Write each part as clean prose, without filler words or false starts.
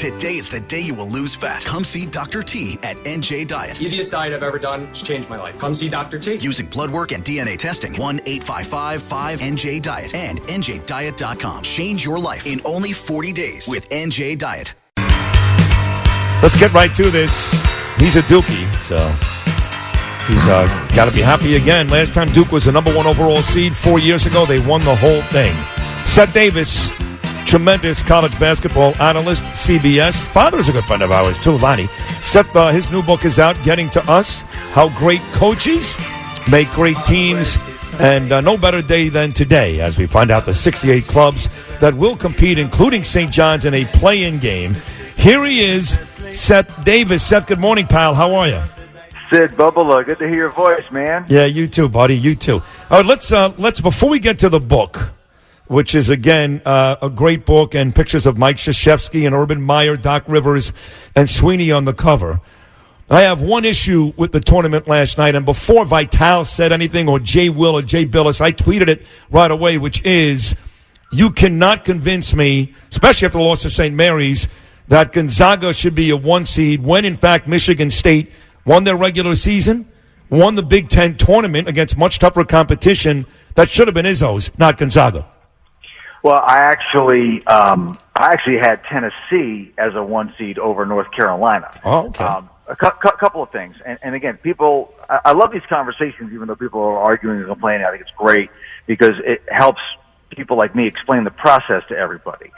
Today is the day you will lose fat. Come see Dr. T at NJ Diet. Easiest diet I've ever done. It's changed my life. Come see Dr. T. Using blood work and DNA testing. 1-855-5NJ-DIET and NJDiet.com. Change your life in only 40 days with NJ Diet. Let's get right to this. He's a Dookie, so he's got to be happy again. Last time Duke was the number 1 overall seed 4 years ago, they won the whole thing. Seth Davis, tremendous college basketball analyst, CBS. Father is a good friend of ours, too, Lonnie. Seth, his new book is out, Getting to Us, How Great Coaches Make Great Teams. And no better day than today as we find out the 68 clubs that will compete, including St. John's, in a play-in game. Here he is, Seth Davis. Seth, good morning, pal. How are you? Sid Bubba, good to hear your voice, man. Yeah, you too, buddy. You too. All right, let's before we get to the book, which is, again, a great book and pictures of Mike Krzyzewski and Urban Meyer, Doc Rivers, and Sweeney on the cover. I have one issue with the tournament last night, and before Vital said anything, or Jay Will or Jay Billis, I tweeted it right away, which is, you cannot convince me, especially after the loss to St. Mary's, that Gonzaga should be a 1 seed when, in fact, Michigan State won their regular season, won the Big Ten tournament against much tougher competition that should have been Izzo's, not Gonzaga. Well, I actually had Tennessee as a 1 seed over North Carolina. Oh, okay. A couple of things, and again, people. I love these conversations, even though people are arguing and complaining. I think it's great because it helps people like me explain the process to everybody.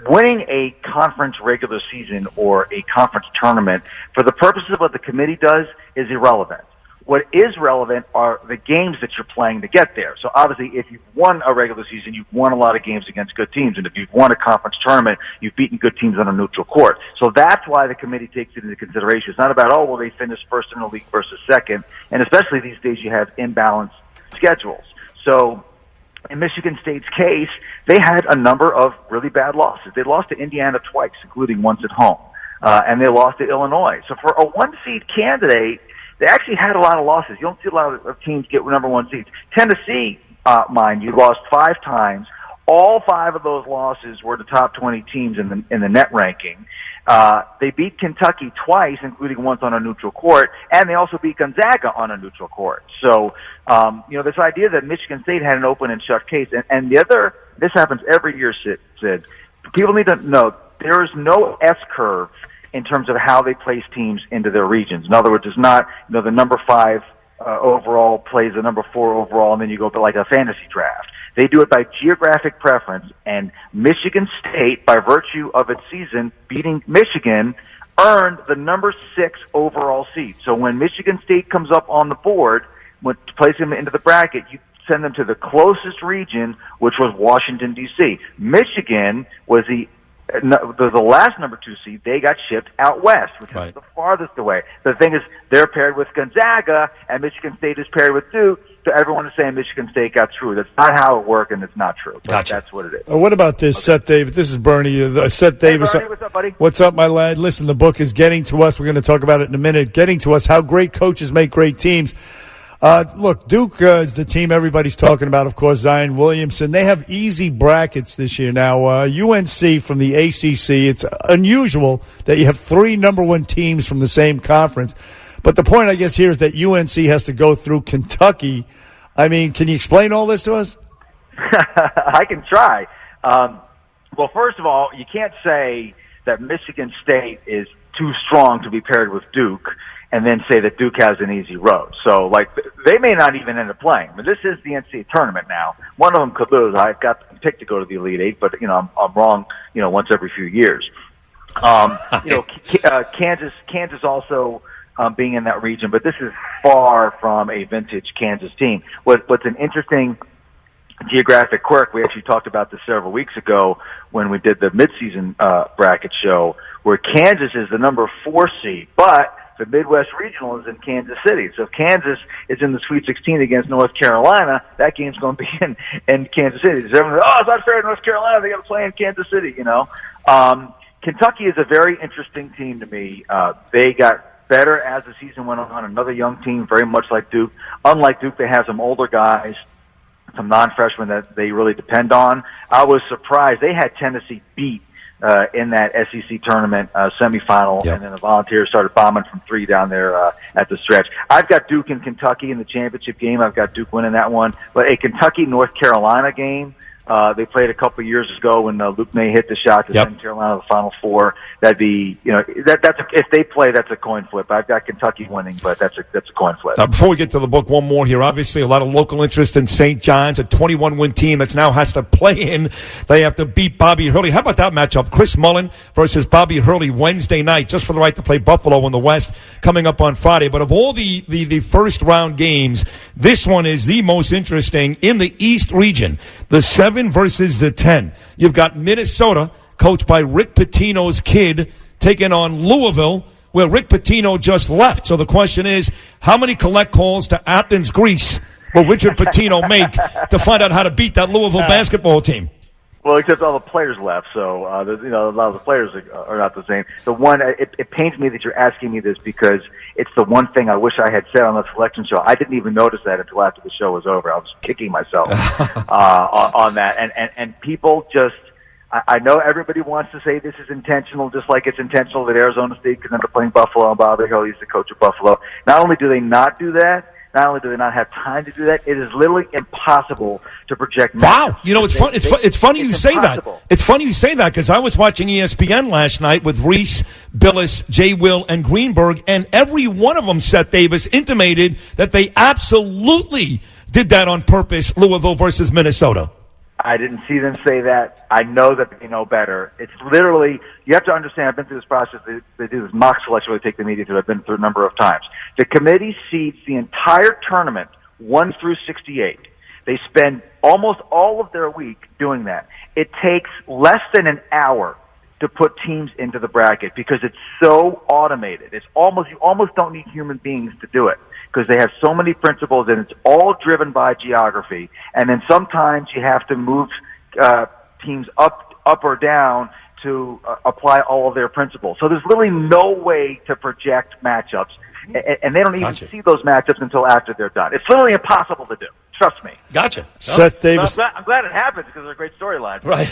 Winning a conference regular season or a conference tournament, for the purposes of what the committee does, is irrelevant. What is relevant are the games that you're playing to get there. So obviously, if you've won a regular season, you've won a lot of games against good teams. And if you've won a conference tournament, you've beaten good teams on a neutral court. So that's why the committee takes it into consideration. It's not about, oh, well, they finished first in the league versus second. And especially these days, you have imbalanced schedules. So in Michigan State's case, they had a number of really bad losses. They lost to Indiana twice, including once at home. And they lost to Illinois. So for a 1 seed candidate, they actually had a lot of losses. You don't see a lot of teams get number 1 seeds. Tennessee, mind you, lost 5 times. All 5 of those losses were the top 20 teams in the net ranking. They beat Kentucky twice, including once on a neutral court, and they also beat Gonzaga on a neutral court. So, this idea that Michigan State had an open and shut case, and the other, this happens every year, Sid. People need to know there is no S-curve in terms of how they place teams into their regions. In other words, it's not, the number 5 overall plays the number 4 overall, and then you go to like a fantasy draft. They do it by geographic preference, and Michigan State, by virtue of its season beating Michigan, earned the number 6 overall seed. So when Michigan State comes up on the board, to place them into the bracket, you send them to the closest region, which was Washington, D.C. Michigan was the last number 2 seed. They got shipped out west, which is the farthest away. The thing is, they're paired with Gonzaga, and Michigan State is paired with Duke, so everyone is saying Michigan State got through. That's not how it worked, and it's not true. But gotcha. That's what it is. What about this, Okay. Seth Davis? This is Bernie. Seth Davis. Hey, Bernie, what's up, buddy? What's up, my lad? Listen, the book is Getting to Us. We're going to talk about it in a minute. Getting to Us, How Great Coaches Make Great Teams. Look, Duke is the team everybody's talking about, of course, Zion Williamson. They have easy brackets this year. Now, UNC from the ACC, it's unusual that you have 3 number 1 teams from the same conference. But the point, I guess, here is that UNC has to go through Kentucky. I mean, can you explain all this to us? I can try. Well, first of all, you can't say that Michigan State is too strong to be paired with Duke and then say that Duke has an easy road. So, they may not even end up playing. But this is the NCAA tournament now. One of them could lose. I've got the pick to go to the Elite Eight, but, I'm wrong, once every few years. Kansas also being in that region, but this is far from a vintage Kansas team. What's an interesting geographic quirk, we actually talked about this several weeks ago when we did the midseason bracket show, where Kansas is the number 4 seed, but the Midwest Regional is in Kansas City. So if Kansas is in the Sweet 16 against North Carolina, that game's going to be in Kansas City. Does everyone go, it's not fair to North Carolina, they got to play in Kansas City, Kentucky is a very interesting team to me. They got better as the season went on. Another young team, very much like Duke. Unlike Duke, they have some older guys, some non-freshmen that they really depend on. I was surprised. They had Tennessee beat in that SEC tournament semifinal, and then the Volunteers started bombing from three down there at the stretch. I've got Duke and Kentucky in the championship game. I've got Duke winning that one. But a Kentucky-North Carolina game, they played a couple years ago when Luke May hit the shot to send Carolina to the Final Four. That'd be, if they play, that's a coin flip. I've got Kentucky winning, but that's a coin flip. Before we get to the book, one more here. Obviously, a lot of local interest in St. John's, a 21-win team that now has to play in. They have to beat Bobby Hurley. How about that matchup? Chris Mullen versus Bobby Hurley Wednesday night, just for the right to play Buffalo in the West, coming up on Friday. But of all the first-round games, this one is the most interesting in the East region. The 7 versus the 10. You've got Minnesota, coached by Rick Pitino's kid, taking on Louisville, where Rick Pitino just left. So the question is, how many collect calls to Athens, Greece will Richard Pitino make to find out how to beat that Louisville basketball team? Well, except all the players left, so a lot of the players are not the same. The one, it pains me that you're asking me this because it's the one thing I wish I had said on the selection show. I didn't even notice that until after the show was over. I was kicking myself on that, and people just. I know everybody wants to say this is intentional, just like it's intentional that Arizona State could end up playing Buffalo and Bobby Hurley is the coach of Buffalo. Not only do they not do that, not only do they not have time to do that, it is literally impossible to project. Wow, it's funny you say that. It's funny you say that because I was watching ESPN last night with Reese, Billis, Jay Will, and Greenberg, and every one of them, Seth Davis, intimated that they absolutely did that on purpose. Louisville versus Minnesota. I didn't see them say that. I know that they know better. It's literally, you have to understand, I've been through this process. They do this mock selection where they take the media through. I've been through a number of times. The committee seeds the entire tournament, 1 through 68. They spend almost all of their week doing that. It takes less than an hour to put teams into the bracket because it's so automated. You almost don't need human beings to do it, because they have so many principles and it's all driven by geography. And then sometimes you have to move teams up or down to apply all of their principles. So there's literally no way to project matchups, and they don't even see those matchups until after they're done. It's literally impossible to do. Trust me. Gotcha. Seth Davis. So I'm glad it happens because they're great storylines. Right.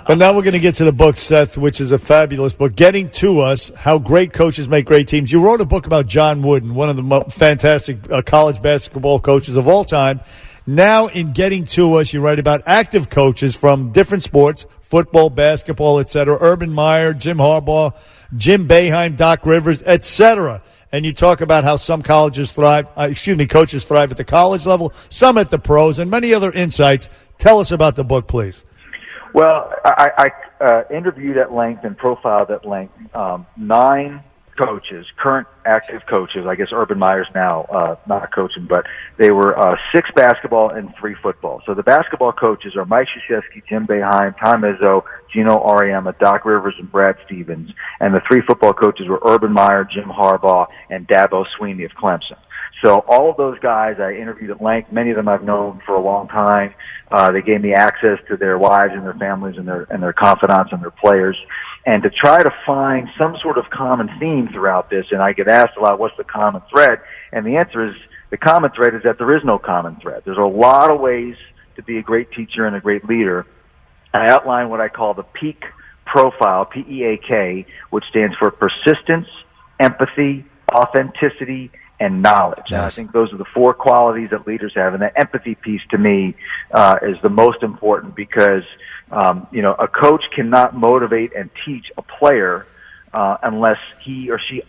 But now we're going to get to the book, Seth, which is a fabulous book. Getting to Us, How Great Coaches Make Great Teams. You wrote a book about John Wooden, one of the fantastic college basketball coaches of all time. Now in Getting to Us, you write about active coaches from different sports, football, basketball, etc. Urban Meyer, Jim Harbaugh, Jim Boeheim, Doc Rivers, etc. And you talk about how some coaches thrive at the college level, some at the pros, and many other insights. Tell us about the book, please. Well, I interviewed at length and profiled at length 9 coaches, current active coaches. I guess Urban Meyer's now not coaching, but they were 6 basketball and 3 football. So the basketball coaches are Mike Krzyzewski, Jim Boeheim, Tom Izzo, Gino Auriemma, Doc Rivers, and Brad Stevens. And the 3 football coaches were Urban Meyer, Jim Harbaugh, and Dabo Swinney of Clemson. So all of those guys I interviewed at length. Many of them I've known for a long time. They gave me access to their wives and their families and their confidants and their players. And to try to find some sort of common theme throughout this, and I get asked a lot, what's the common thread? And the answer is, the common thread is that there is no common thread. There's a lot of ways to be a great teacher and a great leader. And I outline what I call the PEAK profile, P-E-A-K, which stands for persistence, empathy, authenticity, and knowledge. Yes. And I think those are the 4 qualities that leaders have. And the empathy piece to me is the most important because a coach cannot motivate and teach a player unless he or she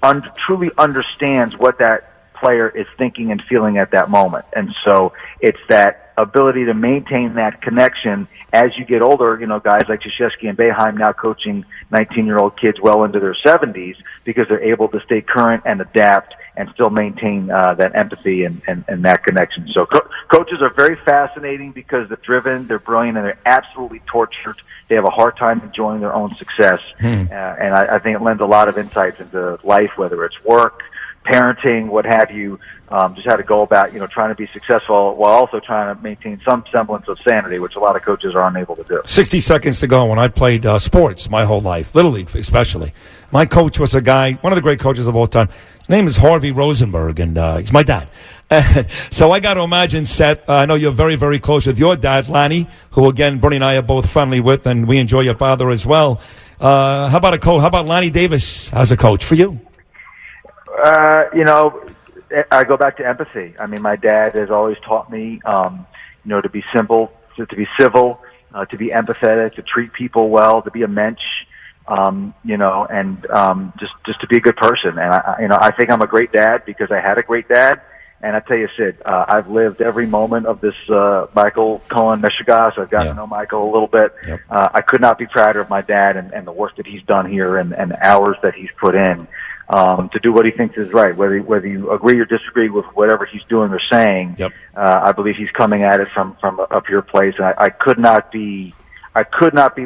truly understands what that player is thinking and feeling at that moment. And so it's that ability to maintain that connection as you get older. Guys like Krzyzewski and Boeheim now coaching 19-year-old kids well into their 70s because they're able to stay current and adapt and still maintain that empathy and that connection. So coaches are very fascinating because they're driven, they're brilliant, and they're absolutely tortured. They have a hard time enjoying their own success. And I think it lends a lot of insights into life, whether it's work, parenting, what have you, just how to go about, trying to be successful while also trying to maintain some semblance of sanity, which a lot of coaches are unable to do. 60 seconds to go. When I played sports my whole life, Little League especially, my coach was a guy, one of the great coaches of all time. His name is Harvey Rosenberg, and he's my dad. So I got to imagine, Seth, I know you're very, very close with your dad, Lanny, who, again, Bernie and I are both friendly with, and we enjoy your father as well. How about a coach? How about Lanny Davis as a coach for you? I go back to empathy. I mean, my dad has always taught me, to be simple, to be civil, to be empathetic, to treat people well, to be a mensch, and just to be a good person. And I think I'm a great dad because I had a great dad. And I tell you, Sid, I've lived every moment of this Michael Cohen Meshuggah, so I've gotten to know Michael a little bit. Yep. I could not be prouder of my dad and the work that he's done here and the hours that he's put in to do what he thinks is right. Whether you agree or disagree with whatever he's doing or saying, I believe he's coming at it from a pure place. And I could not be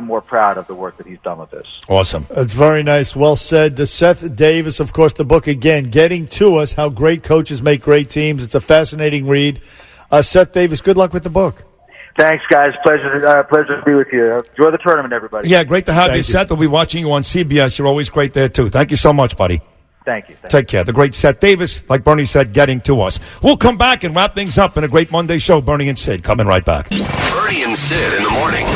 more proud of the work that he's done with this. Awesome. That's very nice. Well said. To Seth Davis, of course, the book, again, Getting to Us, How Great Coaches Make Great Teams. It's a fascinating read. Seth Davis, good luck with the book. Thanks, guys. Pleasure to be with you. Enjoy the tournament, everybody. Yeah, great to have you, Thank you. Seth. We'll be watching you on CBS. You're always great there, too. Thank you so much, buddy. Thank you. Take care. The great Seth Davis, like Bernie said, Getting to Us. We'll come back and wrap things up in a great Monday show. Bernie and Sid coming right back. Bernie and Sid in the morning.